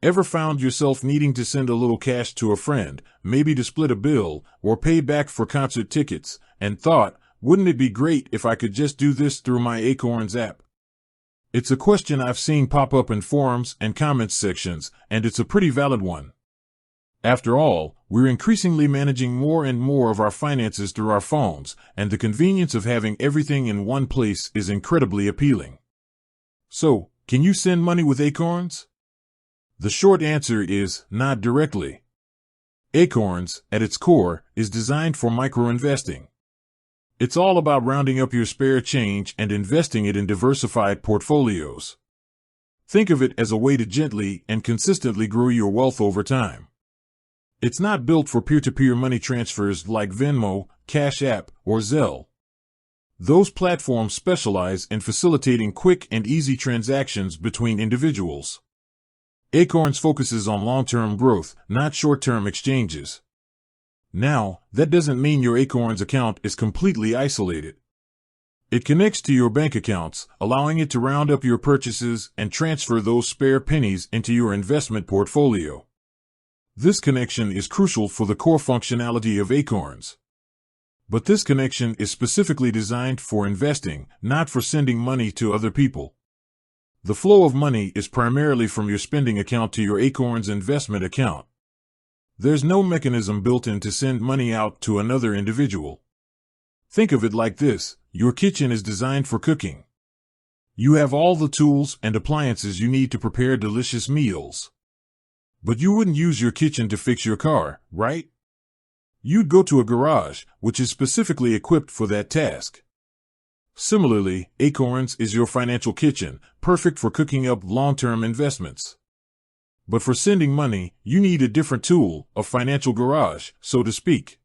Ever found yourself needing to send a little cash to a friend, maybe to split a bill or pay back for concert tickets, and thought, wouldn't it be great if I could just do this through my Acorns app? It's a question I've seen pop up in forums and comments sections, and it's a pretty valid one. After all, we're increasingly managing more and more of our finances through our phones, and the convenience of having everything in one place is incredibly appealing. So, can you send money with Acorns? The short answer is not directly. Acorns, at its core, is designed for micro-investing. It's all about rounding up your spare change and investing it in diversified portfolios. Think of it as a way to gently and consistently grow your wealth over time. It's not built for peer-to-peer money transfers like Venmo, Cash App, or Zelle. Those platforms specialize in facilitating quick and easy transactions between individuals. Acorns focuses on long-term growth, not short-term exchanges. Now, that doesn't mean your Acorns account is completely isolated. It connects to your bank accounts, allowing it to round up your purchases and transfer those spare pennies into your investment portfolio. This connection is crucial for the core functionality of Acorns. But this connection is specifically designed for investing, not for sending money to other people. The flow of money is primarily from your spending account to your Acorns investment account. There's no mechanism built in to send money out to another individual. Think of it like this: your kitchen is designed for cooking. You have all the tools and appliances you need to prepare delicious meals. But you wouldn't use your kitchen to fix your car, right? You'd go to a garage, which is specifically equipped for that task. Similarly, Acorns is your financial kitchen, perfect for cooking up long-term investments. But for sending money, you need a different tool, a financial garage, so to speak.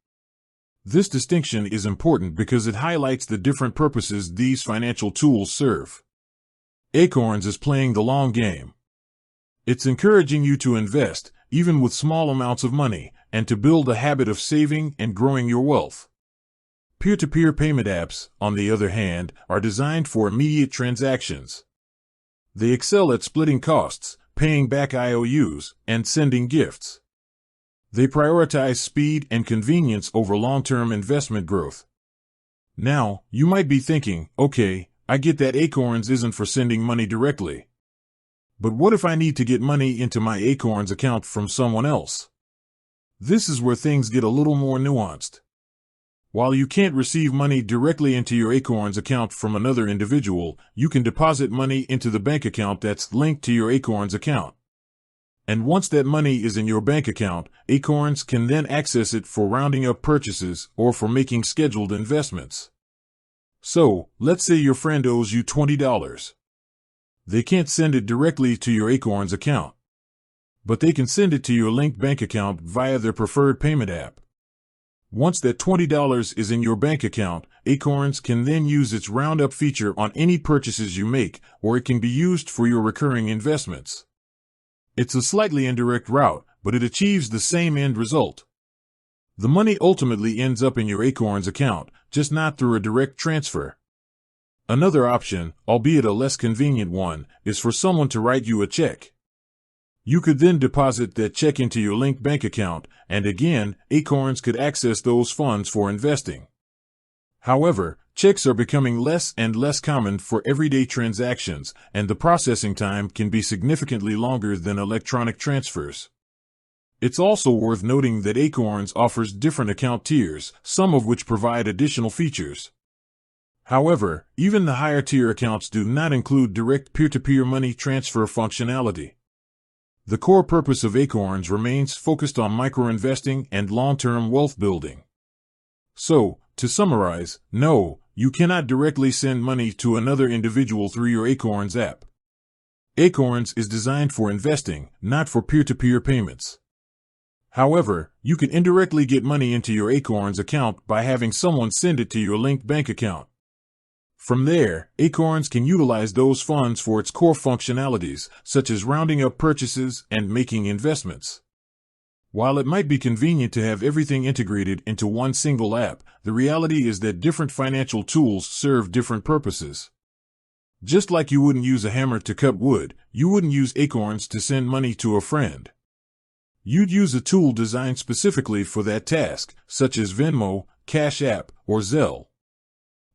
This distinction is important because it highlights the different purposes these financial tools serve. Acorns is playing the long game. It's encouraging you to invest, even with small amounts of money, and to build a habit of saving and growing your wealth. Peer-to-peer payment apps, on the other hand, are designed for immediate transactions. They excel at splitting costs, paying back IOUs, and sending gifts. They prioritize speed and convenience over long-term investment growth. Now, you might be thinking, okay, I get that Acorns isn't for sending money directly. But what if I need to get money into my Acorns account from someone else? This is where things get a little more nuanced. While you can't receive money directly into your Acorns account from another individual, you can deposit money into the bank account that's linked to your Acorns account. And once that money is in your bank account, Acorns can then access it for rounding up purchases or for making scheduled investments. So, let's say your friend owes you $20. They can't send it directly to your Acorns account, but they can send it to your linked bank account via their preferred payment app. Once that $20 is in your bank account, Acorns can then use its roundup feature on any purchases you make, or it can be used for your recurring investments. It's a slightly indirect route, but it achieves the same end result. The money ultimately ends up in your Acorns account, just not through a direct transfer. Another option, albeit a less convenient one, is for someone to write you a check. You could then deposit that check into your linked bank account, and again, Acorns could access those funds for investing. However, checks are becoming less and less common for everyday transactions, and the processing time can be significantly longer than electronic transfers. It's also worth noting that Acorns offers different account tiers, some of which provide additional features. However, even the higher tier accounts do not include direct peer-to-peer money transfer functionality. The core purpose of Acorns remains focused on micro-investing and long-term wealth building. So, to summarize, no, you cannot directly send money to another individual through your Acorns app. Acorns is designed for investing, not for peer-to-peer payments. However, you can indirectly get money into your Acorns account by having someone send it to your linked bank account. From there, Acorns can utilize those funds for its core functionalities, such as rounding up purchases and making investments. While it might be convenient to have everything integrated into one single app, the reality is that different financial tools serve different purposes. Just like you wouldn't use a hammer to cut wood, you wouldn't use Acorns to send money to a friend. You'd use a tool designed specifically for that task, such as Venmo, Cash App, or Zelle.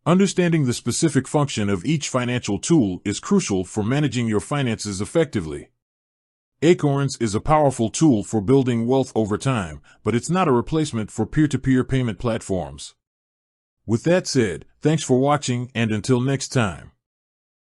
Understanding the specific function of each financial tool is crucial for managing your finances effectively. Acorns is a powerful tool for building wealth over time, but it's not a replacement for peer-to-peer payment platforms. With that said, thanks for watching, and until next time.